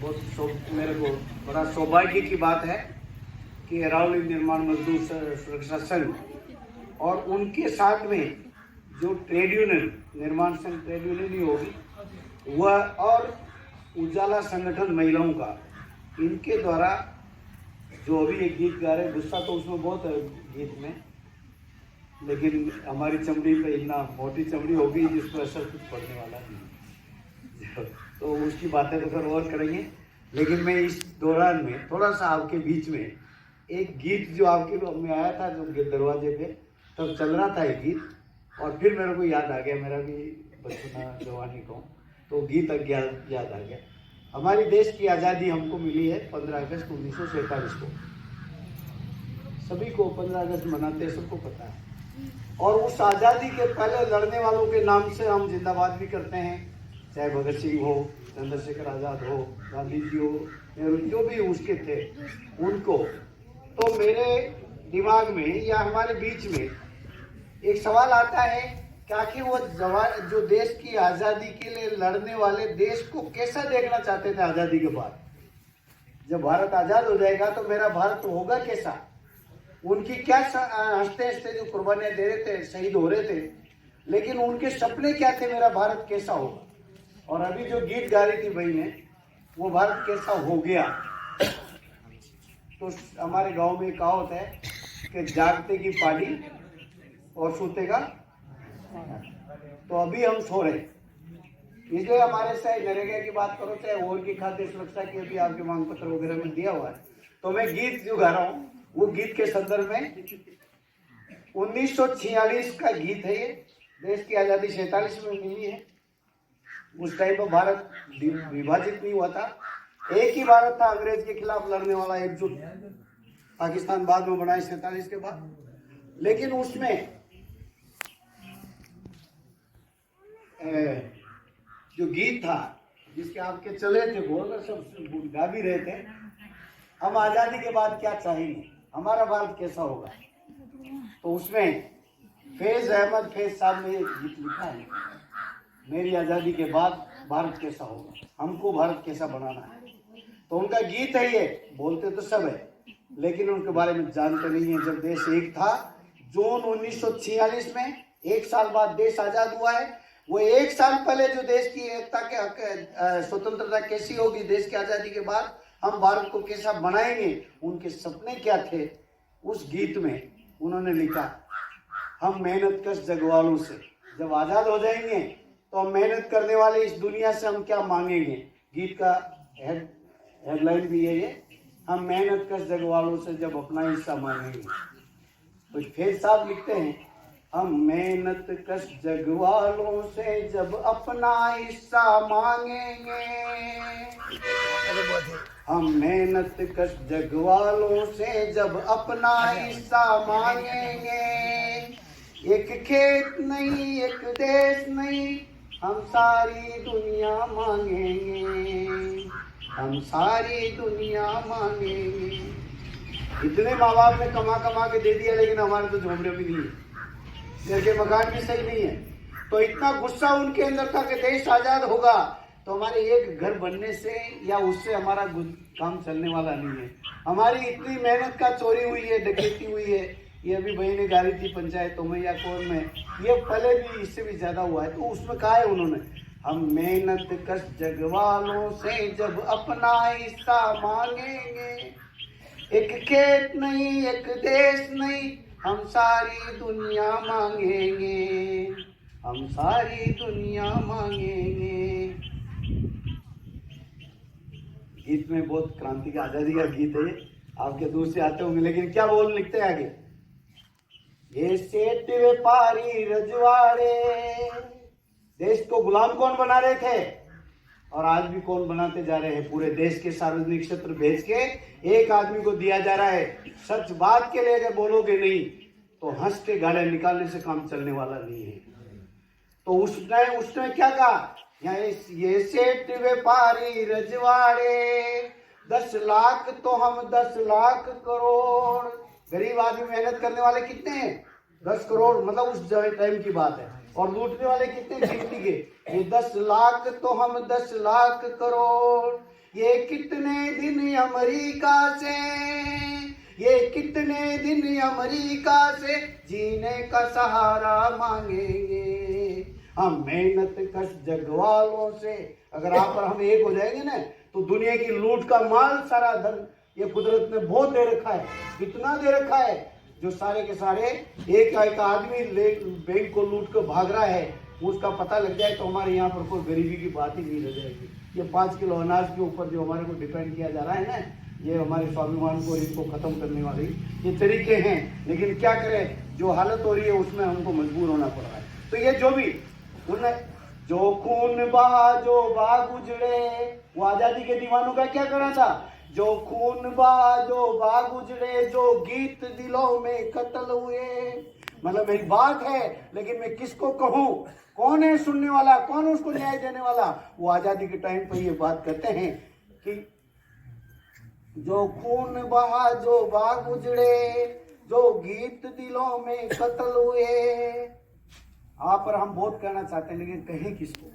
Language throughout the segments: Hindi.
मेरे को बड़ा सौभाग्य की बात है कि अरावली निर्माण मजदूर सुरक्षा संघ और उनके साथ में जो ट्रेड यूनियन, निर्माण संघ ट्रेड यूनियन ही होगी वह, और उजाला संगठन महिलाओं का, इनके द्वारा जो अभी एक गीत गा रहे, गुस्सा तो उसमें बहुत है गीत में, लेकिन हमारी चमड़ी पे इतना मोटी चमड़ी होगी जिस पर असर कुछ पड़ने वाला नहीं, तो उसकी बातें तो फिर और करेंगे। लेकिन मैं इस दौरान में थोड़ा सा आपके बीच में एक गीत जो आपके में आया था, जो दरवाजे पे तब चल रहा था एक गीत, और फिर मेरे को याद आ गया, मेरा भी बचपना जवानी को, तो गीत याद आ गया। हमारी देश की आज़ादी हमको मिली है 15 अगस्त 1947 को। सभी को 15 अगस्त मनाते हैं, सबको पता है। और उस आज़ादी के पहले लड़ने वालों के नाम से हम जिंदाबाद भी करते हैं, चाहे भगत सिंह हो, चंद्रशेखर आज़ाद हो, गांधी जी हो, नेहरू, जो भी उसके थे उनको। तो मेरे दिमाग में या हमारे बीच में एक सवाल आता है कि आखिर वो जो देश की आज़ादी के लिए लड़ने वाले देश को कैसा देखना चाहते थे आज़ादी के बाद? जब भारत आज़ाद हो जाएगा तो मेरा भारत होगा कैसा? उनकी क्या हंसते हंसते जो कुर्बानियां दे रहे थे, शहीद हो रहे थे, लेकिन उनके सपने क्या थे, मेरा भारत कैसा होगा? और अभी जो गीत गा रही थी भाई ने, वो भारत कैसा हो गया। तो हमारे गांव में कहावत है कि जागते की पाली और सोते का, तो अभी हम सो रहे। इसलिए हमारे से नरेगा की बात करो, चाहे और की खाद्य सुरक्षा की भी आपके मांग पत्र वगैरह में दिया हुआ है। तो मैं गीत जो गा रहा हूँ वो गीत के संदर्भ में 1946 का गीत है। ये देश की आज़ादी 47 में मिली है। उस टाइम पर भारत विभाजित नहीं हुआ था, एक ही भारत था अंग्रेज के खिलाफ लड़ने वाला, एकजुट। पाकिस्तान बाद में बना 47 के बाद। लेकिन उसमें जो गीत था जिसके आपके चले थे बोल, सब गा भी रहे थे, हम आज़ादी के बाद क्या चाहेंगे, हमारा भारत कैसा होगा। तो उसमें फैज अहमद फैज साहब ने एक गीत लिखा है, मेरी आज़ादी के बाद भारत कैसा होगा, हमको भारत कैसा बनाना है। तो उनका गीत है ये, बोलते तो सब है लेकिन उनके बारे में जानते नहीं है। जब देश एक था, जून 1946 में, एक साल बाद देश आज़ाद हुआ है। वो एक साल पहले जो देश की एकता के स्वतंत्रता कैसी होगी, देश की आज़ादी के बाद हम भारत को कैसा बनाएंगे, उनके सपने क्या थे, उस गीत में उन्होंने लिखा, हम मेहनत कश जगवालों से जब आज़ाद हो जाएंगे तो हम मेहनत करने वाले इस दुनिया से हम क्या मांगेंगे। गीत का हेडलाइन भी है ये, हम मेहनत कश जगवालों से जब अपना हिस्सा मांगेंगे। तो फिर साहब लिखते हैं, हम मेहनत कश जगवालों से जब अपना हिस्सा मांगेंगे, हम मेहनत कश जगवालों से जब अपना हिस्सा मांगेंगे, एक खेत नहीं एक देश नहीं, हम सारी दुनिया मांगेंगे, हम सारी दुनिया मांगेंगे। इतने माँ बाप ने कमा कमा के दे दिया, लेकिन हमारे तो झोंपड़े भी नहीं है, घर के मकान भी सही नहीं है। तो इतना गुस्सा उनके अंदर था कि देश आज़ाद होगा तो हमारे एक घर बनने से या उससे हमारा काम चलने वाला नहीं है। हमारी इतनी मेहनत का चोरी हुई है, डकैती हुई है, ये अभी भाई ने गाली थी पंचायतों में या कौन में, ये पहले भी इससे भी ज्यादा हुआ है। तो उसमें कहा है उन्होंने, हम मेहनत कश जगवालों से जब अपना हिस्सा मांगेंगे, एक खेत नहीं एक देश नहीं, हम सारी दुनिया मांगेंगे, हम सारी दुनिया मांगेंगे। गीत में बहुत क्रांति का, आजादी का गीत है, आपके दूर से आते होंगे, लेकिन क्या बोल लिखते हैं आगे, ये सेठ व्यापारी रजवाड़े, देश को गुलाम कौन बना रहे थे और आज भी कौन बनाते जा रहे हैं। पूरे देश के सार्वजनिक क्षेत्र भेज के एक आदमी को दिया जा रहा है। सच बात के लिए अगर बोलोगे नहीं तो हंस के गाड़े निकालने से काम चलने वाला नहीं है। तो उसने क्या कहा, ये सेठ व्यापारी रजवाड़े, 10 लाख तो हम 10 लाख करोड़, गरीब आदमी मेहनत करने वाले कितने हैं, 10 करोड़, मतलब उस टाइम की बात है। और लूटने वाले कितने गिनती के, ये 10 लाख तो हम 10 लाख करोड़, ये कितने दिन अमेरिका से, ये कितने दिन अमेरिका से जीने का सहारा मांगेंगे। हम मेहनत कश जग वालों से, अगर आप और हम एक हो जाएंगे ना तो दुनिया की लूट का माल सारा धन ये कुदरत ने बहुत दे रखा है। कितना दे रखा है, जो सारे के सारे एक आदमी बैंक को लूट कर भाग रहा है, उसका पता लग जाए तो हमारे यहाँ पर कोई गरीबी की बात ही नहीं रह जाएगी। ये 5 किलो अनाज के ऊपर जो हमारे को डिपेंड किया जा रहा है ना, ये हमारे स्वाभिमान को इनको खत्म करने वाले ये तरीके हैं। लेकिन क्या करें, जो हालत हो रही है उसमें हमको मजबूर होना पड़ रहा है। तो ये जो भी जो खून बहा जो बाग उजड़े, वो आजादी के दीवानों का क्या करना था, जो खून बहा जो बाग उजड़े, जो गीत दिलों में कत्ल हुए। मतलब एक बात है, लेकिन मैं किसको कहूँ, कौन है सुनने वाला, कौन उसको न्याय देने वाला। वो आजादी के टाइम पर ये बात करते हैं कि जो खून बहा जो बाग उजड़े, जो गीत दिलों में कत्ल हुए। आप पर हम बहुत कहना चाहते हैं, लेकिन कहें किसको।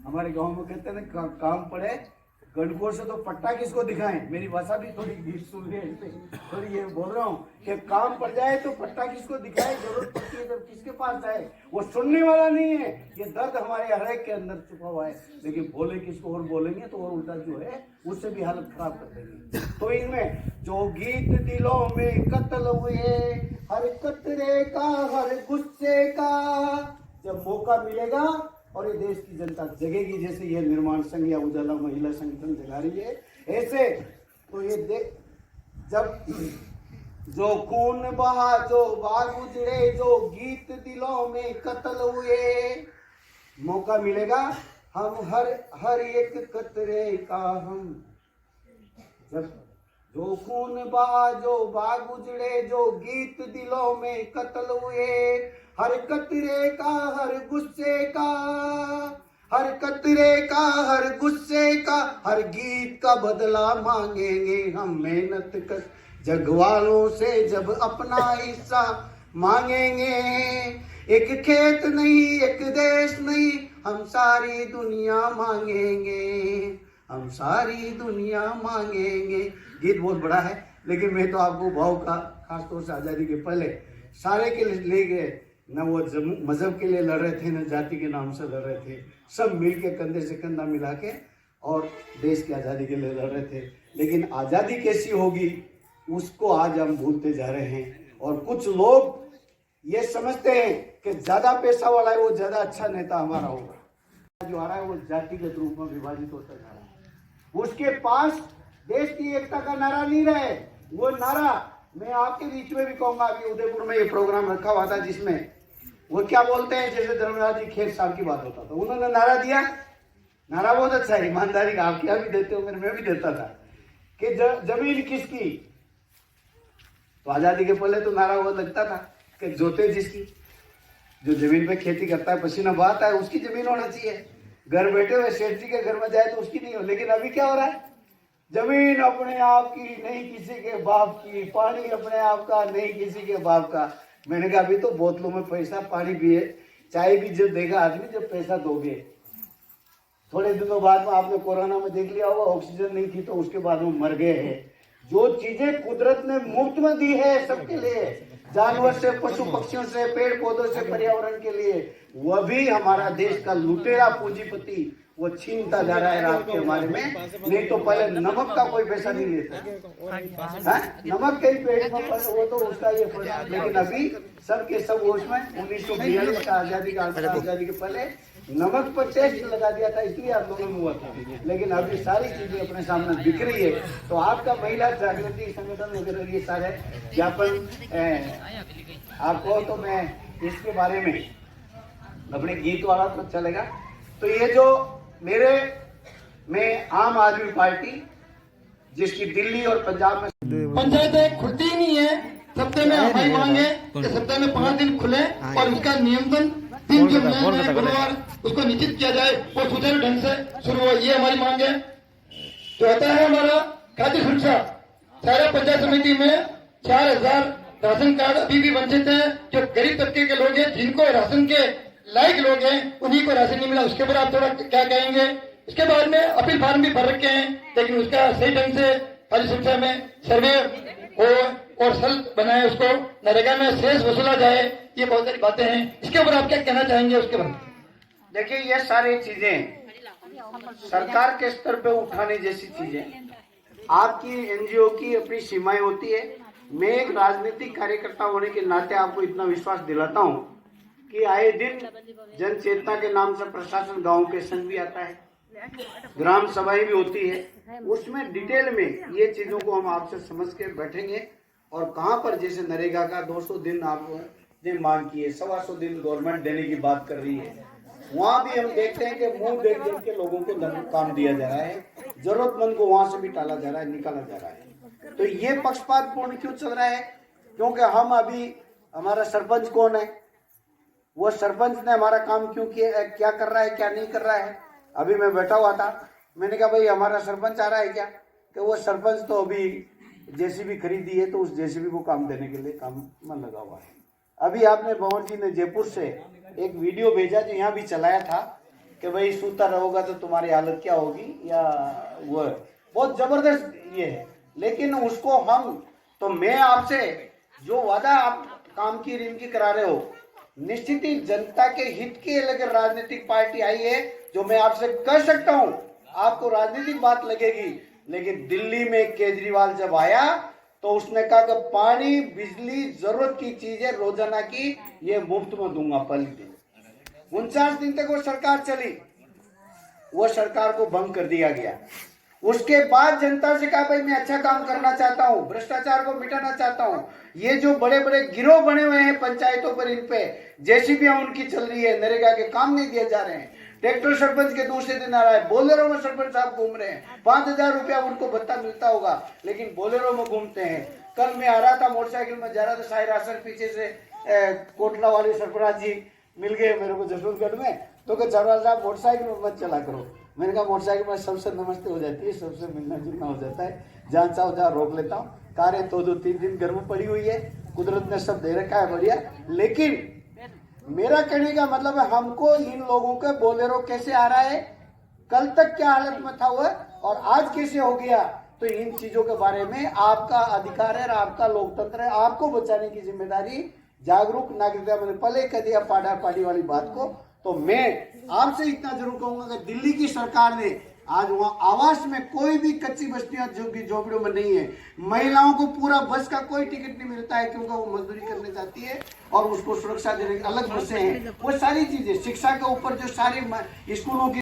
हमारे गांव में कहते हैं ना, काम पड़े गणकोर से तो पट्टा किसको दिखाएं। मेरी भाषा भी थोड़ी गीत सुन रही है, थोड़ी ये बोल रहा हूँ कि काम पड़ जाए तो पट्टा किसको दिखाए, जरूरत पड़ती है तो किसके पास जाए। वो सुनने वाला नहीं है। ये दर्द हमारे हर एक के अंदर छुपा हुआ है, लेकिन बोले किसको और बोलेंगे तो और उल्टा जो है उससे भी हालत खराब कर देंगे। तो इनमें जो गीत दिलों में कत्ल हुए, हर कतरे का हर गुस्से का, जब मौका मिलेगा और ये देश की जनता जगेगी, जैसे ये निर्माण संघ या उजाला महिला संगठन जगा रही है, ऐसे तो ये जब जो खून बहा जो बाग उजड़े, जो गीत दिलों में कत्ल हुए, मौका मिलेगा हम हर एक कतरे का हम, जब जो खून बहा जो बाग उजड़े, जो गीत दिलों में कत्ल हुए, हर कतरे का हर गुस्से का, हर कतरे का हर गुस्से का, हर गीत का बदला मांगेंगे हम मेहनत कर जग वालों से जब अपना हिस्सा मांगेंगे। एक खेत नहीं एक देश नहीं, हम सारी दुनिया मांगेंगे, हम सारी दुनिया मांगेंगे। गीत बहुत बड़ा है, लेकिन मैं तो आपको भाव का खासतौर से आज़ादी के पहले सारे के ले गए न, वो मजहब के लिए लड़ रहे थे न जाति के नाम से लड़ रहे थे, सब मिल के कंधे से कंधा मिला के और देश की आज़ादी के लिए लड़ रहे थे। लेकिन आज़ादी कैसी होगी उसको आज हम भूलते जा रहे हैं। और कुछ लोग ये समझते हैं कि ज़्यादा पैसा वाला है वो ज़्यादा अच्छा नेता हमारा होगा। जो आ रहा है वो जातिगत रूप में विभाजित होता जा रहा है। उसके पास देश की एकता का नारा नहीं रहे। वो नारा मैं आपके बीच में भी कहूंगा, अभी उदयपुर में ये प्रोग्राम रखा हुआ था जिसमें वो क्या बोलते हैं, जैसे धर्मराज जी खेत साहब की बात होता था, उन्होंने नारा दिया, नारा बहुत अच्छा है, ईमानदारी का, आप क्या भी देते हो, मैं भी देता था कि जमीन किसकी। तो आजादी के पहले तो नारा वो लगता था कि जोते जिसकी, जो जमीन पे खेती करता है पसीना बहाता है उसकी जमीन होना चाहिए। घर बैठे हुए सेठ जी के घर में जाए तो उसकी नहीं हो। लेकिन अभी क्या हो रहा है, जमीन अपने आप की नहीं किसी के बाप की, पानी अपने आप का नहीं किसी के बाप का। मैंने कहा अभी तो बोतलों में पैसा, पानी पिए, चाय भी जब देगा आदमी जब पैसा दोगे। थोड़े दिनों बाद में आपने कोरोना में देख लिया होगा, ऑक्सीजन नहीं थी तो उसके बाद वो मर गए हैं। जो चीजें कुदरत ने मुफ्त में दी है सबके लिए, जानवर से पशु पक्षियों से पेड़ पौधों से पर्यावरण के लिए, वह भी हमारा देश का लुटेरा पूंजीपति वो छीनता जा रहा है रात के हमारे में। नहीं तो पहले नमक का कोई पैसा नहीं लेता, नमक कहीं पेट में वो तो उसका ये, लेकिन अभी सब के सब उसमें 1942 का आजादी के पहले नमक पर टेस्ट लगा दिया था, इसलिए आंदोलन हुआ था। लेकिन अभी सारी चीजें अपने सामने दिख रही है। तो आपका महिला जागृति संगठन वगैरह ये सारे ज्ञापन आपको, तो मैं इसके बारे में अपने गीत वाला तो चलेगा। तो ये जो मैं आम आदमी पार्टी जिसकी दिल्ली और पंजाब में पंचायतें खुलती ही नहीं है। सप्ताह में हमारी मांग है कि सप्ताह में 5 दिन खुले और उसका नियंत्रण दिन जो गुरुवार उसको निश्चित किया जाए और सुचारू ढंग से शुरू हो, ये हमारी मांग है। चौथा है हमारा खाद्य सुरक्षा। सारा पंचायत समिति में 4000 राशन कार्ड अभी भी वंचित है। जो गरीब तबके के लोग हैं, जिनको राशन के लायक लोग हैं, उन्हीं को राशन नहीं मिला। उसके ऊपर आप थोड़ा क्या कहेंगे? इसके बाद में अपील फार्म भी भर रखे हैं, लेकिन उसका सही ढंग से खाली सुरक्षा में सर्वे हो और सल बनाए, उसको नरेगा में शेष वसूला जाए, ये बहुत सारी बातें हैं। इसके ऊपर आप क्या कहना चाहेंगे उसके बारे में? देखिए, ये सारी चीजें सरकार के स्तर पे उठाने जैसी चीजें, आपकी एनजीओ की अपनी सीमाएं होती है। मैं एक राजनीतिक कार्यकर्ता होने के नाते आपको इतना विश्वास दिलाता हूं कि आए दिन जन चेतना के नाम से प्रशासन गांव के संग भी आता है, ग्राम सभाएं भी होती है, उसमें डिटेल में ये चीजों को हम आपसे समझ के बैठेंगे। और कहां पर जैसे नरेगा का 200 दिन आपने मांग की है, 125 दिन गवर्नमेंट देने की बात कर रही है, वहां भी हम देखते हैं कि मुंह देख देख के लोगों को काम दिया जा रहा है, जरूरतमंद को वहां से भी टाला जा रहा है, निकाला जा रहा है। तो ये पक्षपातपूर्ण क्यों चल रहा है? क्योंकि हम अभी, हमारा सरपंच कौन है, वो सरपंच ने हमारा काम क्यों किया, क्या कर रहा है, क्या नहीं कर रहा है। अभी मैं बैठा हुआ था, मैंने कहा भाई हमारा सरपंच आ रहा है क्या, कि वो सरपंच तो अभी जेसीबी खरीदी है, तो उस जेसीबी को काम देने के लिए काम में लगा हुआ है। अभी आपने भंवर जी ने जयपुर से एक वीडियो भेजा जो यहाँ भी चलाया था कि भाई सूता रहोगा तो तुम्हारी हालत क्या होगी, या वो बहुत जबरदस्त ये है। लेकिन उसको तो मैं आपसे जो वादा आप काम की रिंकी करा रहे हो, निश्चित ही जनता के हित के लेकर राजनीतिक पार्टी आई है, जो मैं आपसे कह सकता हूं, आपको राजनीतिक बात लगेगी। लेकिन दिल्ली में केजरीवाल जब आया तो उसने कहा कि पानी बिजली जरूरत की चीजें रोजाना की ये मुफ्त में दूंगा। पहले दिन 49 दिन तक वो सरकार चली, वो सरकार को भंग कर दिया गया। उसके बाद जनता से कहा भाई मैं अच्छा काम करना चाहता हूँ, भ्रष्टाचार को मिटाना चाहता हूँ। ये जो बड़े बड़े गिरोह बने हुए हैं पंचायतों पर, इन पे जेसीबी उनकी चल रही है, नरेगा के काम नहीं दिए जा रहे हैं। ट्रैक्टर सरपंच के दूसरे दिन आ रहा है, बोलेरो में सरपंच साहब घूम रहे हैं, 5000 रुपया उनको भत्ता मिलता होगा, लेकिन बोलेरो में घूमते हैं। कल मैं आ रहा था, मोटरसाइकिल में जा रहा था, साहिर हासन पीछे से कोटला वाले सरपंच जी मिल गए मेरे को जसवंतगढ़ में, तो कि सरपंच साहब मोटरसाइकिल में मत चला करो। मैंने कहा मोटरसाइकिल में सबसे नमस्ते हो जाती है, सबसे मिलना जुलना हो जाता है, जहाँ चाहो जहाँ रोक लेता हूँ। कारें तो 2-3 दिन घर में पड़ी हुई है, कुदरत ने सब दे रखा है बढ़िया। लेकिन मेरा कहने का मतलब है, हमको इन लोगों के बोलेरो कैसे आ रहा है, कल तक क्या हालत में था हुआ और आज कैसे हो गया, तो इन चीजों के बारे में आपका अधिकार है, आपका लोकतंत्र है, आपको बचाने की जिम्मेदारी जागरूक नागरिकता। मैंने पहले कह दिया पाड़ा पाड़ी वाली बात को, तो मैं आपसे इतना जरूर कहूंगा कि दिल्ली की सरकार ने आज वहां आवास में कोई भी कच्ची बस्तियां जो कि झोपड़ियों में नहीं है, महिलाओं को पूरा बस का कोई टिकट नहीं मिलता है, क्योंकि वो मजदूरी करने जाती है और उसको सुरक्षा देने की अलग बसें हैं। वो सारी चीजें, शिक्षा के ऊपर जो सारी स्कूलों की